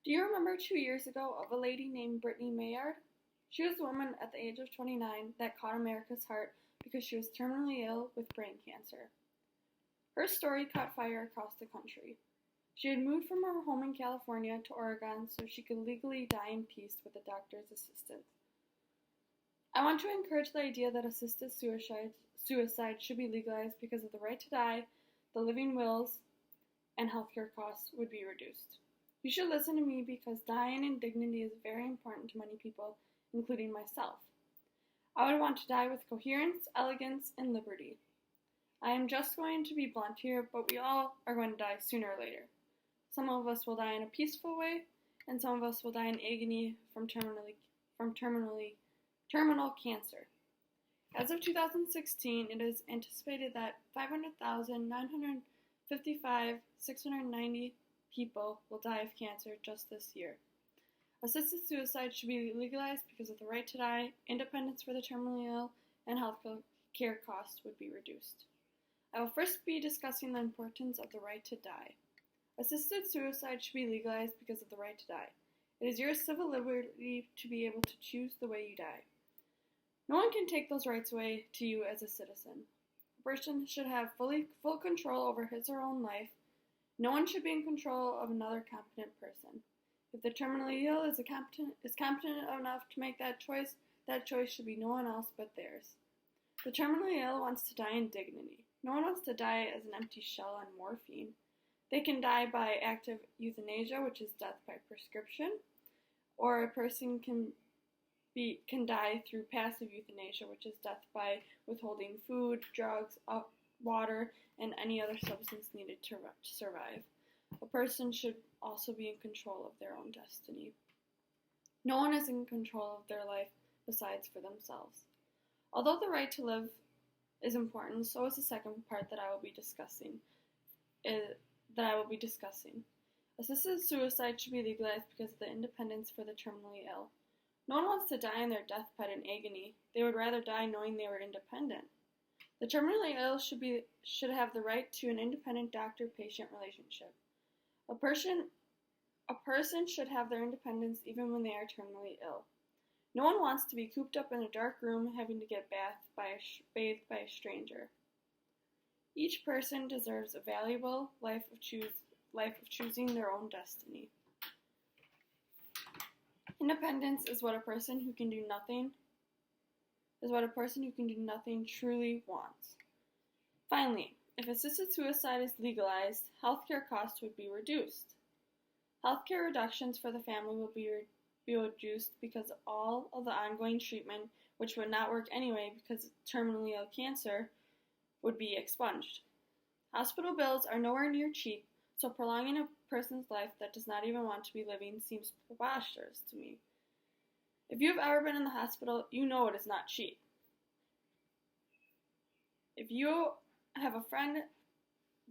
Do you remember 2 years ago of a lady named Brittany Mayard? She was a woman at the age of 29 that caught America's heart because she was terminally ill with brain cancer. Her story caught fire across the country. She had moved from her home in California to Oregon so she could legally die in peace with a doctor's assistance. I want to encourage the idea that assisted suicide should be legalized because of the right to die, the living wills, and healthcare costs would be reduced. You should listen to me because dying in dignity is very important to many people, including myself. I would want to die with coherence, elegance, and liberty. I am just going to be blunt here, but we all are going to die sooner or later. Some of us will die in a peaceful way, and some of us will die in agony from terminal cancer. As of 2016, it is anticipated that 500,955,690 people will die of cancer just this year. Assisted suicide should be legalized because of the right to die, independence for the terminally ill, and health care costs would be reduced. I will first be discussing the importance of the right to die. Assisted suicide should be legalized because of the right to die. It is your civil liberty to be able to choose the way you die. No one can take those rights away to you as a citizen. A person should have full control over his or her own life. No one should be in control of another competent person. If the terminally ill is competent enough to make that choice should be no one else but theirs. The terminally ill wants to die in dignity. No one wants to die as an empty shell on morphine. They can die by active euthanasia, which is death by prescription, or a person can die through passive euthanasia, which is death by withholding food, drugs, water, and any other substance needed to survive. A person should also be in control of their own destiny. No one is in control of their life besides for themselves. Although the right to live is important, so is the second part that I will be discussing. Assisted suicide should be legalized because of the independence for the terminally ill. No one wants to die on their deathbed in agony. They would rather die knowing they were independent. The terminally ill should have the right to an independent doctor-patient relationship. A person should have their independence even when they are terminally ill. No one wants to be cooped up in a dark room having to get bathed by a stranger. Each person deserves a valuable life of choosing their own destiny. Independence is what a person who can do nothing truly wants. Finally, if assisted suicide is legalized, healthcare costs would be reduced. Healthcare reductions for the family will be reduced because all of the ongoing treatment, which would not work anyway because terminally ill cancer, would be expunged. Hospital bills are nowhere near cheap, so prolonging a person's life that does not even want to be living seems preposterous to me. If you have ever been in the hospital, you know it is not cheap. If you have a friend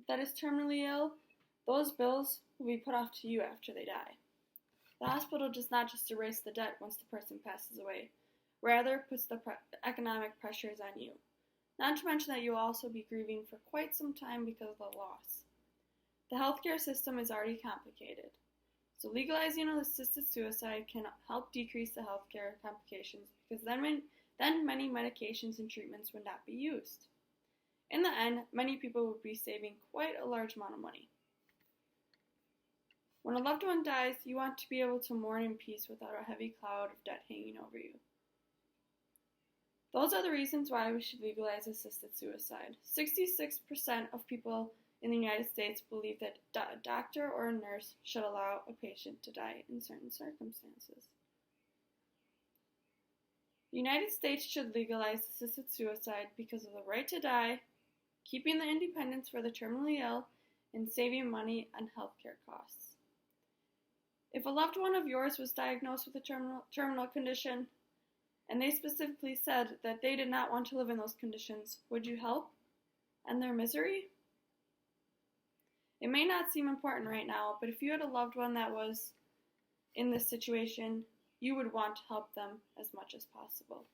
that is terminally ill, those bills will be put off to you after they die. The hospital does not just erase the debt once the person passes away, rather puts the economic pressures on you. Not to mention that you will also be grieving for quite some time because of the loss. The healthcare system is already complicated, so legalizing assisted suicide can help decrease the healthcare complications because then many medications and treatments would not be used. In the end, many people would be saving quite a large amount of money. When a loved one dies, you want to be able to mourn in peace without a heavy cloud of debt hanging over you. Those are the reasons why we should legalize assisted suicide. 66% of people in the United States believe that a doctor or a nurse should allow a patient to die in certain circumstances. The United States should legalize assisted suicide because of the right to die, keeping the independence for the terminally ill, and saving money on healthcare costs. If a loved one of yours was diagnosed with a terminal condition, and they specifically said that they did not want to live in those conditions, would you help end their misery? It may not seem important right now, but if you had a loved one that was in this situation, you would want to help them as much as possible.